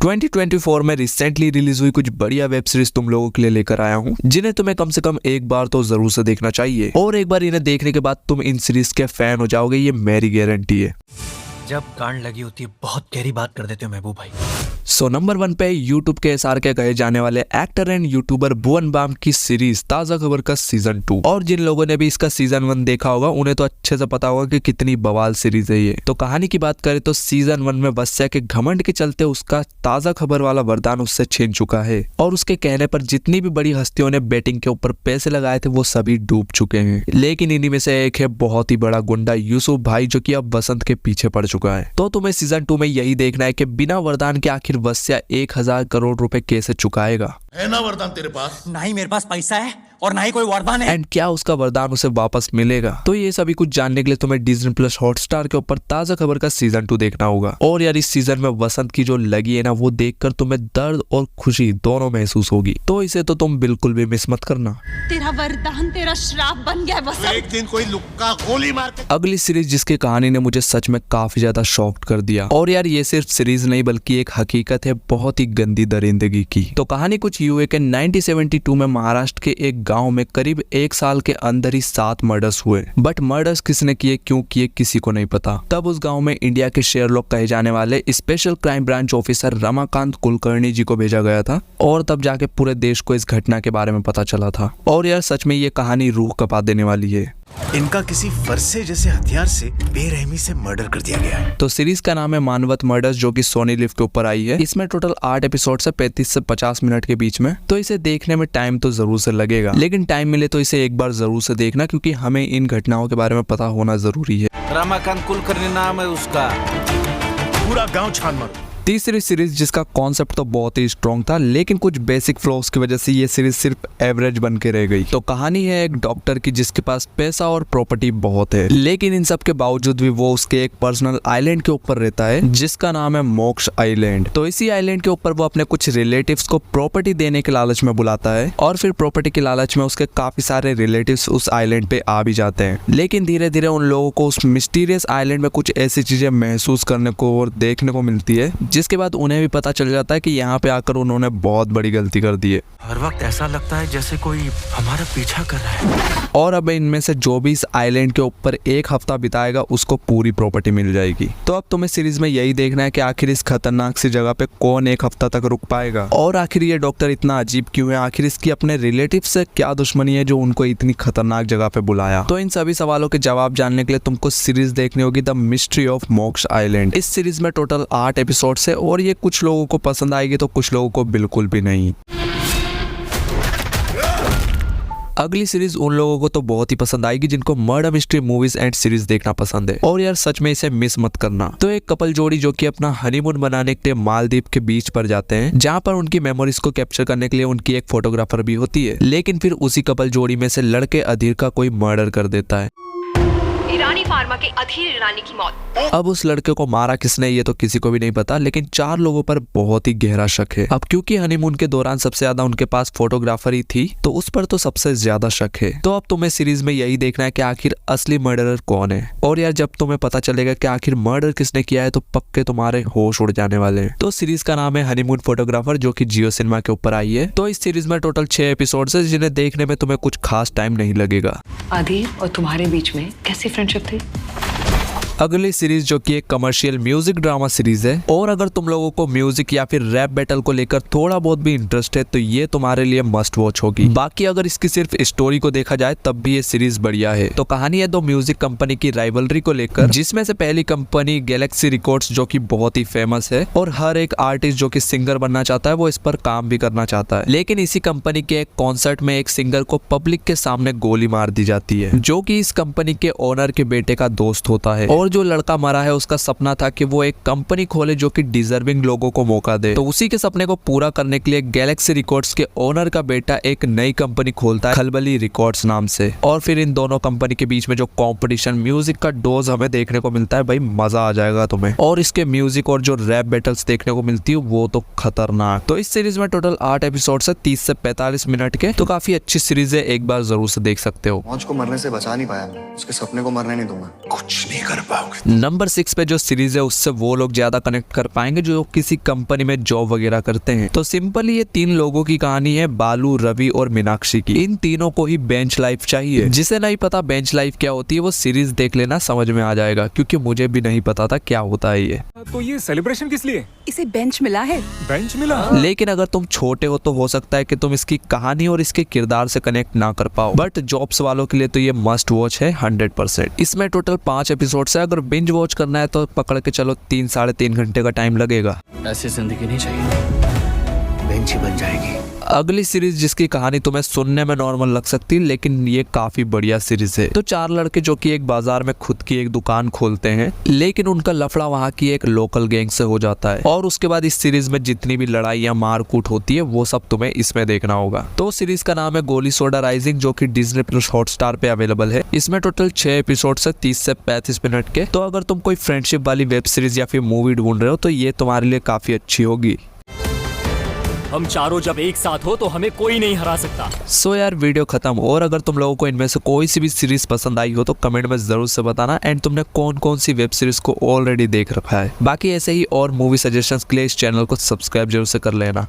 2024 में recently release हुई कुछ बढ़िया वेब सीरीज तुम लोगों के लिए लेकर आया हूँ, जिन्हें तुम्हें कम से कम एक बार तो जरूर से देखना चाहिए और एक बार इन्हें देखने के बाद तुम इन सीरीज के फैन हो जाओगे, ये मेरी गारंटी है। जब गांड लगी होती है बहुत गहरी बात कर देते हो महबूब भाई। सो नंबर 1 पे यूट्यूब के एसआर के कहे जाने वाले actor and YouTuber Bhuvan Bam की सीरीज ताजा खबर का सीजन 2। और जिन लोगों ने भी इसका सीजन 1 देखा होगा उन्हें तो अच्छे से पता होगा कि कितनी बवाल सीरीज है ये। तो कहानी की बात करें तो सीजन 1 में वत्स्या के घमंड के चलते उसका ताजा खबर वाला वरदान उससे छीन चुका है और उसके कहने पर जितनी भी बड़ी हस्तियों ने बैटिंग के ऊपर पैसे लगाए थे वो सभी डूब चुके हैं। लेकिन इन्हीं में से एक है बहुत ही बड़ा गुंडा यूसुफ भाई, जो कि अब वसंत के पीछे पड़ चुका है। तो तुम्हें सीजन 2 में यही देखना है कि बिना वरदान के आखिर वत्स्या 1000 करोड़ रुपए कैसे चुकाएगा। है ना वरदान तेरे पास? ना ही मेरे पास पैसा है और ना ही कोई वरदान है। एंड क्या उसका वरदान उसे वापस मिलेगा? तो ये सभी कुछ जानने के लिए तुम्हें डिज्नी प्लस हॉटस्टार के ऊपर ताजा खबर का सीजन 2 देखना होगा। और यार इस सीजन में वसंत की जो लगी है ना, वो देखकर तुम्हें दर्द और खुशी दोनों महसूस होगी, तो इसे तो तुम बिल्कुल भी मिस मत करना। तेरा वरदान तेरा श्राप बन गया वसंत। एक दिन कोई लुक्का गोली मार के। अगली सीरीज जिसकी कहानी ने मुझे सच में काफी ज्यादा शॉक्ड कर दिया, और यार ये सिर्फ सीरीज नहीं बल्कि एक हकीकत है बहुत ही गंदी दरिंदगी की। तो कहानी कुछ यूए के 1972 में महाराष्ट्र के एक गांव में करीब 1 साल के अंदर ही 7 मर्डर्स हुए। बट मर्डर्स किसने किए, क्यों किए, किसी को नहीं पता। तब उस गांव में इंडिया के शेरलॉक कहे जाने वाले special crime branch officer Ramakant Kulkarni ji को भेजा गया था, और तब जाके पूरे देश को इस घटना के बारे में पता चला था। और यार सच में ये कहानी रूह कपा देने वाली है। इनका किसी फरसे जैसे हथियार से बेरहमी से मर्डर कर दिया गया है। तो सीरीज का नाम है मानवत मर्डर्स, जो कि सोनी लिव के ऊपर आई है। इसमें टोटल 8 एपिसोड है 35 से 50 मिनट के बीच में। तो इसे देखने में टाइम तो जरूर से लगेगा, लेकिन टाइम मिले तो इसे एक बार जरूर से देखना, क्योंकि हमें इन घटनाओं के बारे में पता होना जरूरी है। रमाकांत कुलकर्णी नाम है उसका। पूरा गांव छान मारो। तीसरी सीरीज जिसका कॉन्सेप्ट तो बहुत ही स्ट्रॉन्ग था, लेकिन कुछ बेसिक फ्लॉज की वजह से ये सीरीज सिर्फ एवरेज बन के रह गई। तो कहानी है एक डॉक्टर की जिसके पास पैसा और प्रॉपर्टी बहुत है, लेकिन इन सब के बावजूद भी वो उसके एक पर्सनल आइलैंड के ऊपर रहता है जिसका नाम है मोक्ष आइलैंड। तो इसी आइलैंड के ऊपर वो अपने कुछ रिलेटिव्स को प्रॉपर्टी देने के लालच में बुलाता है, और फिर प्रॉपर्टी के लालच में उसके काफी सारे रिलेटिव्स उस आइलैंड पे आ भी जाते हैं। लेकिन धीरे धीरे उन लोगों को उस मिस्टीरियस आइलैंड में कुछ ऐसी चीजें महसूस करने को और देखने को मिलती है, जिसके बाद उन्हें भी पता चल जाता है कि यहाँ पे आकर उन्होंने बहुत बड़ी गलती कर दी है। हर वक्त ऐसा लगता है जैसे कोई हमारा पीछा कर रहा है। और अब इनमें से जो भी इस आइलैंड के ऊपर 1 हफ्ता बिताएगा उसको पूरी प्रॉपर्टी मिल जाएगी। तो अब तुम्हें सीरीज में यही देखना है कि आखिर इस खतरनाक सी जगह पे कौन 1 हफ्ता तक रुक पाएगा, और आखिर ये डॉक्टर इतना अजीब क्यों है, आखिर इसकी अपने रिलेटिव से क्या दुश्मनी है जो उनको इतनी खतरनाक जगह पे बुलाया। तो इन सभी सवालों के जवाब जानने के लिए तुमको सीरीज देखनी होगी द मिस्ट्री ऑफ मोक्ष आइलैंड। इस सीरीज में टोटल 8 एपिसोड है, और ये कुछ लोगों को पसंद आएगी तो कुछ लोगों को बिल्कुल भी नहीं। अगली सीरीज उन लोगों को तो बहुत ही पसंद आएगी जिनको murder mystery movies and series देखना पसंद है, और यार सच में इसे मिस मत करना। तो एक कपल जोड़ी जो कि अपना हनीमून मनाने के लिए मालदीव के बीच पर जाते हैं, जहां पर उनकी मेमोरीज को कैप्चर करने के लिए उनकी एक फोटोग्राफर भी होती है। लेकिन फिर उसी कपल जोड़ी में से लड़के अधीर का कोई मर्डर कर देता है। ईरानी फार्मा के अधीर ईरानी की मौत। अब उस लड़के को मारा किसने ये तो किसी को भी नहीं पता, लेकिन 4 लोगों पर बहुत ही गहरा शक है। अब क्योंकि हनीमून के दौरान सबसे ज्यादा उनके पास फोटोग्राफर ही थी, तो उस पर तो सबसे ज्यादा शक है। तो अब तुम्हें सीरीज में यही देखना है कि आखिर असली मर्डरर कौन है, और यार जब तुम्हें पता चलेगा कि आखिर मर्डर किसने किया है तो पक्के तुम्हारे होश उड़ जाने वाले हैं। तो सीरीज का नाम है हनीमून फोटोग्राफर, जो कि जियो सिनेमा के ऊपर आई है। तो इस सीरीज में टोटल 6 एपिसोड है, जिन्हें देखने में तुम्हें कुछ खास टाइम नहीं लगेगा। अधीर और तुम्हारे बीच में कैसी फ्रेंडशिप थी? अगली सीरीज जो कि एक कमर्शियल म्यूजिक ड्रामा सीरीज है, और अगर तुम लोगों को म्यूजिक या फिर रैप बैटल को लेकर थोड़ा बहुत भी इंटरेस्ट है तो ये तुम्हारे लिए मस्ट वॉच होगी। बाकी अगर इसकी सिर्फ स्टोरी को देखा जाए तब भी ये सीरीज बढ़िया है। तो कहानी है 2 म्यूजिक कंपनी की राइवलरी को लेकर, जिसमें से पहली कंपनी गैलेक्सी रिकॉर्ड्स जो कि बहुत ही फेमस है, और हर एक आर्टिस्ट जो कि सिंगर बनना चाहता है वो इस पर काम भी करना चाहता है। लेकिन इसी कंपनी के एक कॉन्सर्ट में एक सिंगर को पब्लिक के सामने गोली मार दी जाती है, जो कि इस कंपनी के ओनर के बेटे का दोस्त होता है। और जो लड़का मरा है उसका सपना था कि वो एक कंपनी खोले जो कि डिजर्विंग लोगों को मौका दे। तो उसी के सपने को पूरा करने के लिए गैलेक्सी रिकॉर्ड्स के ओनर का बेटा एक नई कंपनी खोलता है खलबली रिकॉर्ड्स नाम से। और फिर इन दोनों कंपनी के बीच में जो कंपटीशन म्यूजिक का डोज हमें देखने को मिलता है, भाई मजा आ जाएगा तुम्हें। और इसके म्यूजिक और जो रैप बैटल्स देखने को मिलती है वो तो खतरनाक। तो इस सीरीज में टोटल 8 एपिसोड है 30 से 45 मिनट के। तो काफी अच्छी सीरीज है, एक बार जरूर से देख सकते हो। मौज को मरने से बचा नहीं पाया, उसके सपने को मरने नहीं दूंगा। कुछ नहीं कर पाओगे। नंबर 6 पे जो सीरीज है उससे वो लोग ज्यादा कनेक्ट कर पाएंगे जो किसी कंपनी में जॉब वगैरह करते हैं। तो सिंपली ये 3 लोगों की कहानी है, बालू, रवि और मीनाक्षी की। इन तीनों को ही बेंच लाइफ चाहिए। जिसे नहीं पता बेंच लाइफ क्या होती है वो सीरीज देख लेना, समझ में आ जाएगा, क्योंकि मुझे भी नहीं पता था क्या होता है ये। तो ये सेलिब्रेशन किस लिए? इसे बेंच मिला है। बेंच मिला? लेकिन अगर तुम छोटे हो तो हो सकता है कि तुम इसकी कहानी और इसके किरदार से कनेक्ट ना कर पाओ, बट जॉब्स वालों के लिए तो ये मस्ट वॉच है 100%। इसमें टोटल 5 एपिसोड है। अगर बिंज वॉच करना है तो पकड़ के चलो 3-3.5 घंटे का टाइम लगेगा। ऐसी जिंदगी नहीं चाहिए, बेंच ही बन जाएगी। अगली सीरीज जिसकी कहानी तुम्हें सुनने में नॉर्मल लग सकती है लेकिन ये काफी बढ़िया सीरीज है। तो 4 लड़के जो कि एक बाजार में खुद की एक दुकान खोलते हैं, लेकिन उनका लफड़ा वहाँ की एक लोकल गैंग से हो जाता है। और उसके बाद इस सीरीज में जितनी भी लड़ाई या मारकूट होती है वो सब तुम्हें इसमें देखना होगा। तो सीरीज का नाम है गोली सोडा राइजिंग, जो कि डिज्नी प्लस हॉटस्टार पे अवेलेबल है। इसमें टोटल 6 एपिसोड है 30 से 35 मिनट के। तो अगर तुम कोई फ्रेंडशिप वाली वेब सीरीज या फिर मूवी ढूंढ रहे हो तो ये तुम्हारे लिए काफी अच्छी होगी। हम चारों जब एक साथ हो तो हमें कोई नहीं हरा सकता। सो यार वीडियो खत्म। और अगर तुम लोगों को इनमें से कोई सी भी सीरीज पसंद आई हो तो कमेंट में जरूर से बताना, एंड तुमने कौन कौन सी वेब सीरीज को ऑलरेडी देख रखा है। बाकी ऐसे ही और मूवी सजेशंस के लिए इस चैनल को सब्सक्राइब जरूर से कर लेना।